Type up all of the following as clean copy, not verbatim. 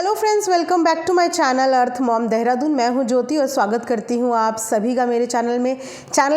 Hello friends, welcome back to my channel earth mom Dehradun. मैं हूं ज्योति और स्वागत करती हूं आप सभी का मेरे चैनल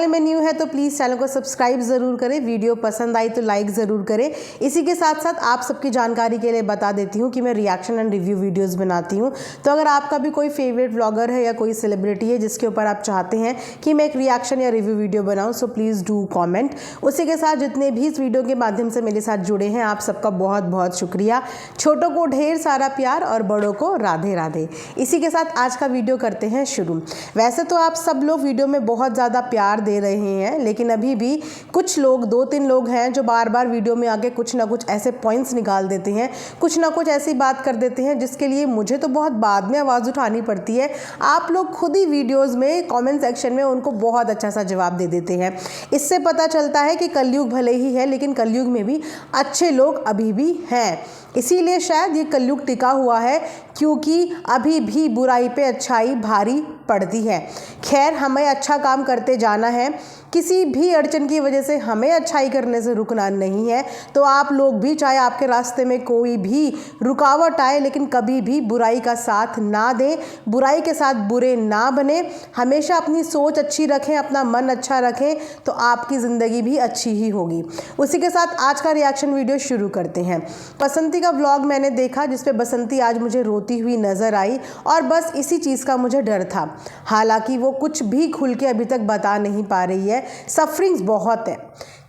में न्यू है तो प्लीज़ चैनल को सब्सक्राइब ज़रूर करें। वीडियो पसंद आई तो लाइक ज़रूर करें। इसी के साथ साथ आप सबकी जानकारी के लिए बता देती हूं कि मैं रिएक्शन एंड रिव्यू वीडियोज़ बनाती हूँ। तो अगर आपका भी कोई फेवरेट व्लॉगर है या कोई सेलिब्रिटी है जिसके ऊपर आप चाहते हैं कि मैं एक रिएक्शन या रिव्यू वीडियो बनाऊँ, सो प्लीज़ डू कॉमेंट। उसी के साथ जितने भी इस वीडियो के माध्यम से मेरे साथ जुड़े हैं, आप सबका बहुत बहुत शुक्रिया। छोटों को ढेर सारा प्यार और बड़ों को राधे राधे। इसी के साथ आज का वीडियो करते हैं शुरू। वैसे तो आप सब लोग वीडियो में बहुत ज़्यादा प्यार दे रहे हैं, लेकिन अभी भी कुछ लोग, 2-3 लोग हैं जो बार बार वीडियो में आके कुछ ना कुछ ऐसे पॉइंट्स निकाल देते हैं, कुछ ना कुछ ऐसी बात कर देते हैं जिसके लिए मुझे तो बहुत बाद में आवाज़ उठानी पड़ती है। आप लोग खुद ही वीडियोज़ में कॉमेंट सेक्शन में उनको बहुत अच्छा सा जवाब दे देते हैं। इससे पता चलता है कि कलयुग भले ही है, लेकिन कलयुग में भी अच्छे लोग अभी भी हैं। इसीलिए शायद ये कलयुग टिका हुआ है, क्योंकि अभी भी बुराई पे अच्छाई भारी पड़ती है। खैर, हमें अच्छा काम करते जाना है। किसी भी अड़चन की वजह से हमें अच्छाई करने से रुकना नहीं है। तो आप लोग भी, चाहे आपके रास्ते में कोई भी रुकावट आए, लेकिन कभी भी बुराई का साथ ना दें, बुराई के साथ बुरे ना बने। हमेशा अपनी सोच अच्छी रखें, अपना मन अच्छा रखें, तो आपकी ज़िंदगी भी अच्छी ही होगी। उसी के साथ आज का रिएक्शन वीडियो शुरू करते हैं। बसंती का व्लॉग मैंने देखा, जिसपे बसंती आज मुझे रोती हुई नज़र आई और बस इसी चीज़ का मुझे डर था। हालांकि वो कुछ भी खुल के अभी तक बता नहीं पा रही है। सफरिंग्स बहुत है,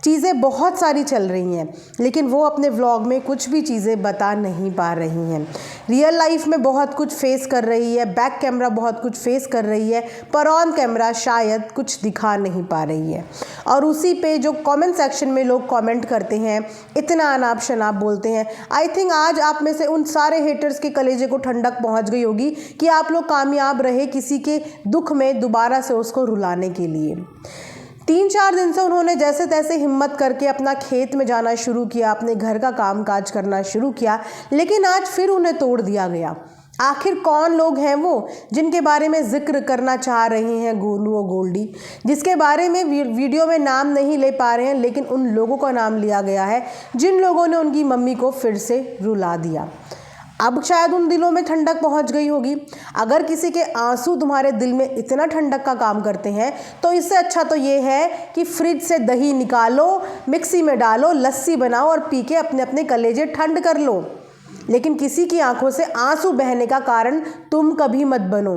चीज़ें बहुत सारी चल रही हैं, लेकिन वो अपने व्लॉग में कुछ भी चीज़ें बता नहीं पा रही हैं। रियल लाइफ में बहुत कुछ फेस कर रही है, बैक कैमरा बहुत कुछ फेस कर रही है, पर ऑन कैमरा शायद कुछ दिखा नहीं पा रही है। और उसी पे जो कमेंट सेक्शन में लोग कमेंट करते हैं, इतना अनाप शनाप बोलते हैं। आई थिंक आज आप में से उन सारे हेटर्स के कलेजे को ठंडक पहुंच गई होगी कि आप लोग कामयाब रहे किसी के दुख में दोबारा से उसको रुलाने के लिए। 3-4 दिन से उन्होंने जैसे तैसे हिम्मत करके अपना खेत में जाना शुरू किया, अपने घर का कामकाज करना शुरू किया, लेकिन आज फिर उन्हें तोड़ दिया गया। आखिर कौन लोग हैं वो जिनके बारे में जिक्र करना चाह रहे हैं गोलू और गोल्डी, जिसके बारे में वीडियो में नाम नहीं ले पा रहे हैं, लेकिन उन लोगों का नाम लिया गया है जिन लोगों ने उनकी मम्मी को फिर से रुला दिया। अब शायद उन दिलों में ठंडक पहुंच गई होगी। अगर किसी के आंसू तुम्हारे दिल में इतना ठंडक का काम करते हैं, तो इससे अच्छा तो ये है कि फ्रिज से दही निकालो, मिक्सी में डालो, लस्सी बनाओ और पी के अपने अपने कलेजे ठंड कर लो। लेकिन किसी की आंखों से आंसू बहने का कारण तुम कभी मत बनो।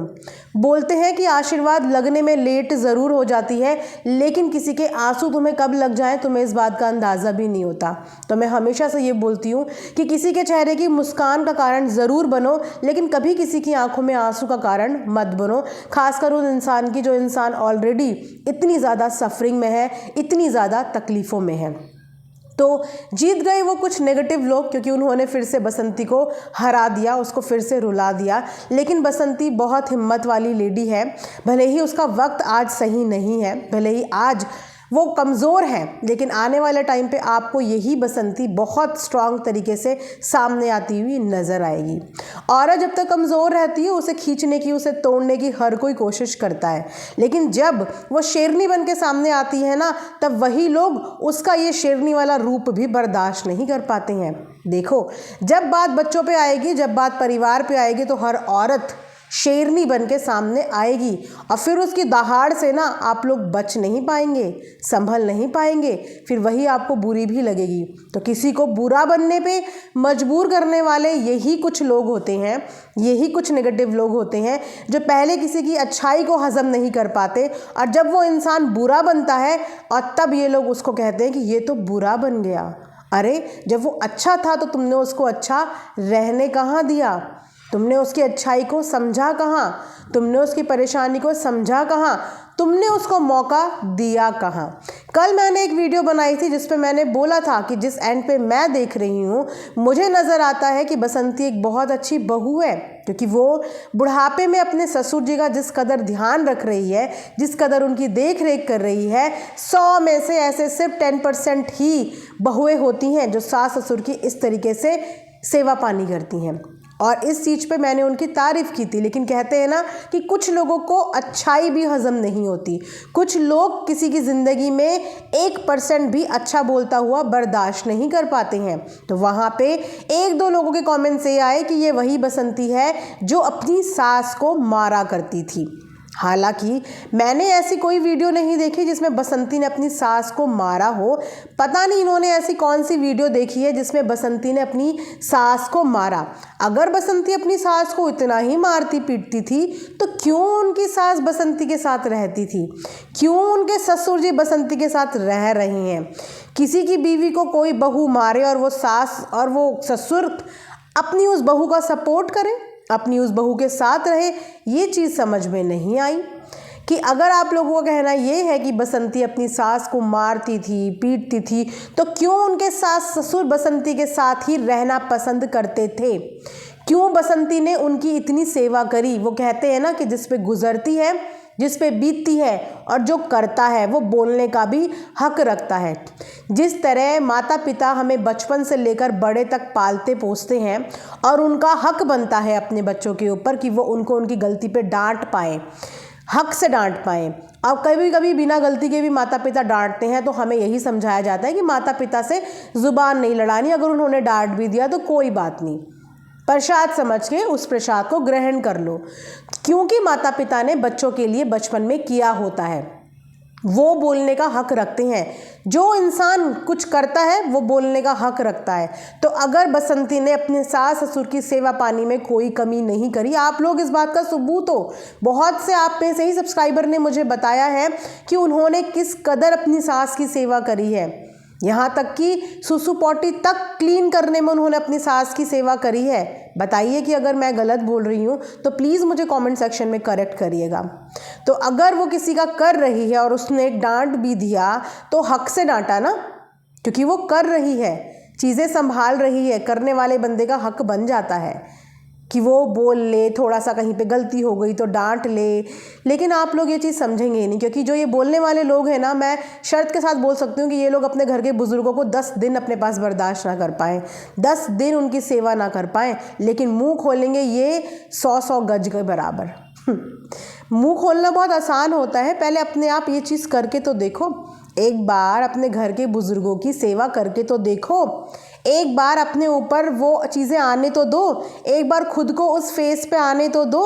बोलते हैं कि आशीर्वाद लगने में लेट ज़रूर हो जाती है, लेकिन किसी के आंसू तुम्हें कब लग जाए तुम्हें इस बात का अंदाज़ा भी नहीं होता। तो मैं हमेशा से ये बोलती हूँ कि किसी के चेहरे की मुस्कान का कारण ज़रूर बनो, लेकिन कभी किसी की आंखों में आंसू का कारण मत बनो। खासकर उन इंसान की जो इंसान ऑलरेडी इतनी ज़्यादा सफरिंग में है, इतनी ज़्यादा तकलीफ़ों में है। तो जीत गए वो कुछ नेगेटिव लोग, क्योंकि उन्होंने फिर से बसंती को हरा दिया, उसको फिर से रुला दिया। लेकिन बसंती बहुत हिम्मत वाली लेडी है। भले ही उसका वक्त आज सही नहीं है, भले ही आज वो कमज़ोर है, लेकिन आने वाले टाइम पे आपको यही बसंती बहुत स्ट्रांग तरीके से सामने आती हुई नज़र आएगी। औरत जब तक कमज़ोर रहती है, उसे खींचने की, उसे तोड़ने की हर कोई कोशिश करता है, लेकिन जब वो शेरनी बन के सामने आती है ना, तब वही लोग उसका ये शेरनी वाला रूप भी बर्दाश्त नहीं कर पाते हैं। देखो, जब बात बच्चों पे आएगी, जब बात परिवार पे आएगी, तो हर औरत शेरनी बन के सामने आएगी और फिर उसकी दहाड़ से ना आप लोग बच नहीं पाएंगे, संभल नहीं पाएंगे, फिर वही आपको बुरी भी लगेगी। तो किसी को बुरा बनने पे मजबूर करने वाले यही कुछ लोग होते हैं, यही कुछ नेगेटिव लोग होते हैं जो पहले किसी की अच्छाई को हजम नहीं कर पाते, और जब वो इंसान बुरा बनता है और तब ये लोग उसको कहते हैं कि ये तो बुरा बन गया। अरे, जब वो अच्छा था तो तुमने उसको अच्छा रहने कहाँ दिया? तुमने उसकी अच्छाई को समझा कहाँ? तुमने उसकी परेशानी को समझा कहाँ? तुमने उसको मौका दिया कहाँ? कल मैंने एक वीडियो बनाई थी जिस पे मैंने बोला था कि जिस एंड पे मैं देख रही हूँ, मुझे नज़र आता है कि बसंती एक बहुत अच्छी बहू है, क्योंकि वो बुढ़ापे में अपने ससुर जी का जिस कदर ध्यान रख रही है, जिस कदर उनकी देख रेख कर रही है, 100 में से ऐसे सिर्फ 10% ही बहुएँ होती हैं जो सास ससुर की इस तरीके से सेवा पानी करती हैं। और इस चीज़ पे मैंने उनकी तारीफ़ की थी। लेकिन कहते हैं ना कि कुछ लोगों को अच्छाई भी हज़म नहीं होती, कुछ लोग किसी की ज़िंदगी में 1% भी अच्छा बोलता हुआ बर्दाश्त नहीं कर पाते हैं। तो वहाँ पे 1-2 लोगों के कमेंट्स ये आए कि ये वही बसंती है जो अपनी सास को मारा करती थी। हालांकि मैंने ऐसी कोई वीडियो नहीं देखी जिसमें बसंती ने अपनी सास को मारा हो। पता नहीं इन्होंने ऐसी कौन सी वीडियो देखी है जिसमें बसंती ने अपनी सास को मारा। अगर बसंती अपनी सास को इतना ही मारती पीटती थी तो क्यों उनकी सास बसंती के साथ रहती थी, क्यों उनके ससुर जी बसंती के साथ रह रहे हैं। किसी की बीवी को कोई बहू मारे और वो सास और वो ससुर अपनी उस बहू का सपोर्ट करें, अपनी उस बहू के साथ रहे, ये चीज़ समझ में नहीं आई। कि अगर आप लोगों का कहना ये है कि बसंती अपनी सास को मारती थी पीटती थी तो क्यों उनके सास ससुर बसंती के साथ ही रहना पसंद करते थे, क्यों बसंती ने उनकी इतनी सेवा करी। वो कहते हैं ना कि जिस पे गुजरती है, जिस पे बीतती है और जो करता है वो बोलने का भी हक रखता है। जिस तरह माता पिता हमें बचपन से लेकर बड़े तक पालते पोसते हैं और उनका हक बनता है अपने बच्चों के ऊपर कि वो उनको उनकी गलती पे डांट पाएँ, हक से डांट पाएँ। और कभी कभी बिना गलती के भी माता पिता डांटते हैं तो हमें यही समझाया जाता है कि माता पिता से ज़ुबान नहीं लड़ानी, अगर उन्होंने डांट भी दिया तो कोई बात नहीं, प्रसाद समझ के उस प्रसाद को ग्रहण कर लो, क्योंकि माता पिता ने बच्चों के लिए बचपन में किया होता है, वो बोलने का हक रखते हैं। जो इंसान कुछ करता है वो बोलने का हक रखता है। तो अगर बसंती ने अपने सास ससुर की सेवा पानी में कोई कमी नहीं करी, आप लोग इस बात का सबूत हो, बहुत से आप में से ही सब्सक्राइबर ने मुझे बताया है कि उन्होंने किस कदर अपनी सास की सेवा करी है, यहाँ तक कि सुसु पॉटी तक क्लीन करने में उन्होंने अपनी सास की सेवा करी है। बताइए कि अगर मैं गलत बोल रही हूँ तो प्लीज़ मुझे कमेंट सेक्शन में करेक्ट करिएगा। तो अगर वो किसी का कर रही है और उसने एक डांट भी दिया तो हक से डांटा ना, क्योंकि वो कर रही है, चीज़ें संभाल रही है, करने वाले बंदे का हक बन जाता है कि वो बोल ले, थोड़ा सा कहीं पे गलती हो गई तो डांट ले। लेकिन आप लोग ये चीज़ समझेंगे नहीं, क्योंकि जो ये बोलने वाले लोग हैं ना, मैं शर्त के साथ बोल सकती हूँ कि ये लोग अपने घर के बुज़ुर्गों को 10 दिन अपने पास बर्दाश्त ना कर पाएँ, 10 दिन उनकी सेवा ना कर पाएँ, लेकिन मुँह खोलेंगे ये 100-100 गज के बराबर। मुँह खोलना बहुत आसान होता है, पहले अपने आप ये चीज़ करके तो देखो, एक बार अपने घर के बुज़ुर्गों की सेवा करके तो देखो, एक बार अपने ऊपर वो चीज़ें आने तो दो, एक बार खुद को उस फेस पे आने तो दो।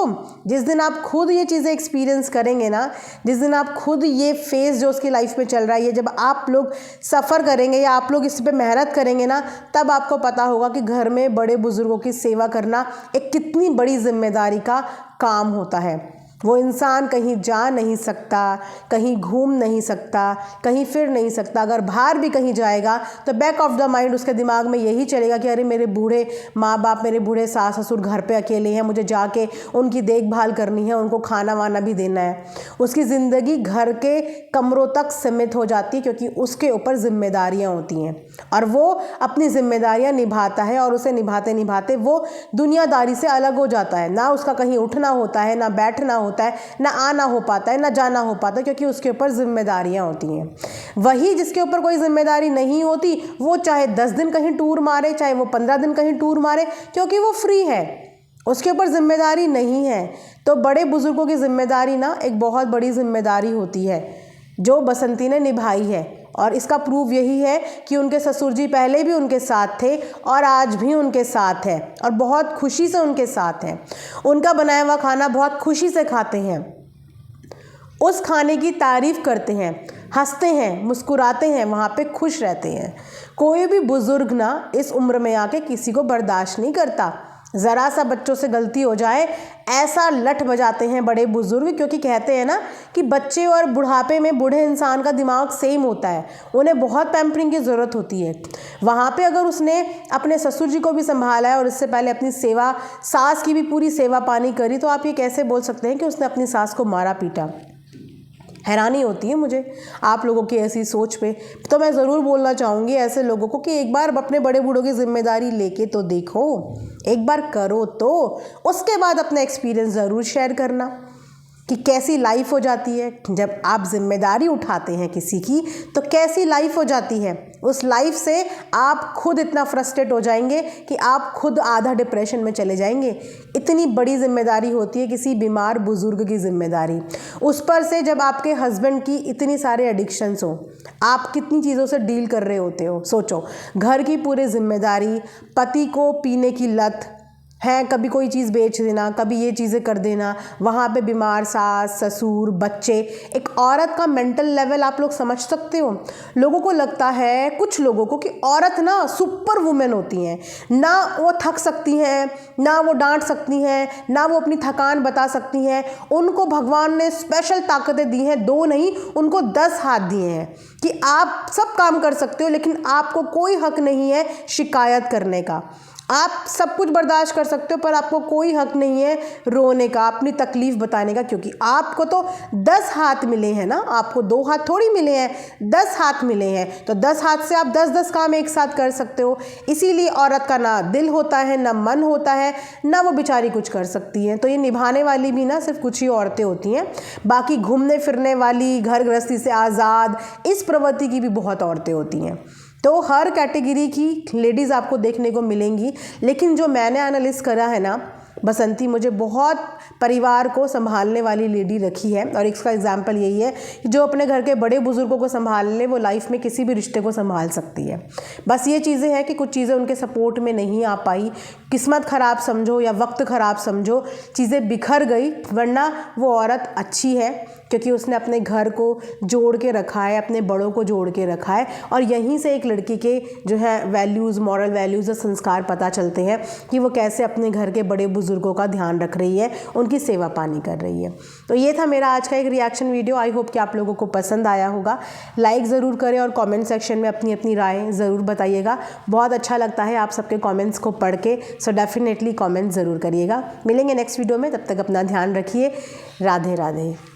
जिस दिन आप खुद ये चीज़ें एक्सपीरियंस करेंगे ना, जिस दिन आप खुद ये फेस जो उसकी लाइफ में चल रहा है, ये जब आप लोग सफ़र करेंगे या आप लोग इस पे मेहनत करेंगे ना, तब आपको पता होगा कि घर में बड़े बुज़ुर्गों की सेवा करना एक कितनी बड़ी जिम्मेदारी का काम होता है। वो इंसान कहीं जा नहीं सकता, कहीं घूम नहीं सकता, कहीं फिर नहीं सकता। अगर बाहर भी कहीं जाएगा तो बैक ऑफ द माइंड उसके दिमाग में यही चलेगा कि अरे मेरे बूढ़े माँ बाप, मेरे बूढ़े सास ससुर घर पे अकेले हैं, मुझे जाके उनकी देखभाल करनी है, उनको खाना वाना भी देना है। उसकी ज़िंदगी घर के कमरों तक सीमित हो जाती है, क्योंकि उसके ऊपर जिम्मेदारियाँ होती हैं और वो अपनी जिम्मेदारियाँ निभाता है और उसे निभाते निभाते वो दुनियादारी से अलग हो जाता है। ना उसका कहीं उठना होता है, ना बैठना होता है, ना आना हो पाता है, ना जाना हो पाता है, क्योंकि उसके ऊपर जिम्मेदारियां होती हैं। वही जिसके ऊपर कोई जिम्मेदारी नहीं होती, वो चाहे 10 दिन कहीं टूर मारे, चाहे वो 15 दिन कहीं टूर मारे, क्योंकि वो फ्री है, उसके ऊपर जिम्मेदारी नहीं है। तो बड़े बुजुर्गों की जिम्मेदारी ना एक बहुत बड़ी जिम्मेदारी होती है जो बसंती ने निभाई है। और इसका प्रूफ यही है कि उनके ससुर जी पहले भी उनके साथ थे और आज भी उनके साथ हैं और बहुत खुशी से उनके साथ हैं। उनका बनाया हुआ खाना बहुत खुशी से खाते हैं, उस खाने की तारीफ़ करते हैं, हंसते हैं, मुस्कुराते हैं, वहाँ पे खुश रहते हैं। कोई भी बुज़ुर्ग ना इस उम्र में आके किसी को बर्दाश्त नहीं करता। ज़रा सा बच्चों से गलती हो जाए ऐसा लठ बजाते हैं बड़े बुजुर्ग, क्योंकि कहते हैं ना कि बच्चे और बुढ़ापे में बूढ़े इंसान का दिमाग सेम होता है, उन्हें बहुत पैम्परिंग की ज़रूरत होती है। वहाँ पे अगर उसने अपने ससुर जी को भी संभाला है और इससे पहले अपनी सेवा, सास की भी पूरी सेवा पानी करी, तो आप ये कैसे बोल सकते हैं कि उसने अपनी सास को मारा पीटा। हैरानी होती है मुझे आप लोगों की ऐसी सोच पे। तो मैं ज़रूर बोलना चाहूँगी ऐसे लोगों को कि एक बार अपने बड़े बूढ़ों की जिम्मेदारी लेके तो देखो, एक बार करो तो उसके बाद अपना एक्सपीरियंस ज़रूर शेयर करना कि कैसी लाइफ हो जाती है जब आप जिम्मेदारी उठाते हैं किसी की, तो कैसी लाइफ हो जाती है। उस लाइफ से आप खुद इतना फ्रस्ट्रेट हो जाएंगे कि आप खुद आधा डिप्रेशन में चले जाएंगे। इतनी बड़ी जिम्मेदारी होती है किसी बीमार बुजुर्ग की जिम्मेदारी, उस पर से जब आपके हस्बैंड की इतनी सारे एडिक्शंस हो, आप कितनी चीज़ों से डील कर रहे होते हो। सोचो, घर की पूरी जिम्मेदारी, पति को पीने की लत है, कभी कोई चीज़ बेच देना, कभी ये चीज़ें कर देना, वहाँ पे बीमार सास ससुर बच्चे। एक औरत का मेंटल लेवल आप लोग समझ सकते हो। लोगों को लगता है, कुछ लोगों को, कि औरत ना सुपर वुमेन होती हैं, ना वो थक सकती हैं, ना वो डांट सकती हैं, ना वो अपनी थकान बता सकती हैं। उनको भगवान ने स्पेशल ताकतें दी हैं, 2 नहीं, उनको 10 हाथ दिए हैं कि आप सब काम कर सकते हो, लेकिन आपको कोई हक नहीं है शिकायत करने का। आप सब कुछ बर्दाश्त कर सकते हो, पर आपको कोई हक नहीं है रोने का, अपनी तकलीफ़ बताने का, क्योंकि आपको तो 10 हाथ मिले हैं ना। आपको 2 हाथ थोड़ी मिले हैं, 10 हाथ मिले हैं। तो 10 हाथ से आप 10-10 काम एक साथ कर सकते हो। इसीलिए औरत का ना दिल होता है, ना मन होता है, ना वो बेचारी कुछ कर सकती हैं। तो ये निभाने वाली भी ना सिर्फ कुछ ही औरतें होती हैं। बाकी घूमने फिरने वाली, घर गृहस्थी से आज़ाद, इस प्रवृत्ति की भी बहुत औरतें होती हैं। तो हर कैटेगरी की लेडीज़ आपको देखने को मिलेंगी, लेकिन जो मैंने एनालिस करा है ना, बसंती मुझे बहुत परिवार को संभालने वाली लेडी रखी है। और इसका एग्जाम्पल यही है कि जो अपने घर के बड़े बुजुर्गों को संभाल ले, वो लाइफ में किसी भी रिश्ते को संभाल सकती है। बस ये चीज़ें हैं कि कुछ चीज़ें उनके सपोर्ट में नहीं आ पाई, किस्मत ख़राब समझो या वक्त ख़राब समझो, चीज़ें बिखर गई। वरना वो औरत अच्छी है, क्योंकि उसने अपने घर को जोड़ के रखा है, अपने बड़ों को जोड़ के रखा है। और यहीं से एक लड़की के जो है वैल्यूज़, मॉरल वैल्यूज़ और संस्कार पता चलते हैं कि वो कैसे अपने घर के बड़े बुजुर्गों का ध्यान रख रही है, उनकी सेवा पानी कर रही है। तो ये था मेरा आज का एक रिएक्शन वीडियो। आई होप कि आप लोगों को पसंद आया होगा। लाइक ज़रूर करें और कमेंट सेक्शन में अपनी अपनी राय ज़रूर बताइएगा। बहुत अच्छा लगता है आप सबके कमेंट्स को पढ़ के, सो डेफिनेटली कमेंट ज़रूर करिएगा। मिलेंगे नेक्स्ट वीडियो में, तब तक अपना ध्यान रखिए। राधे राधे।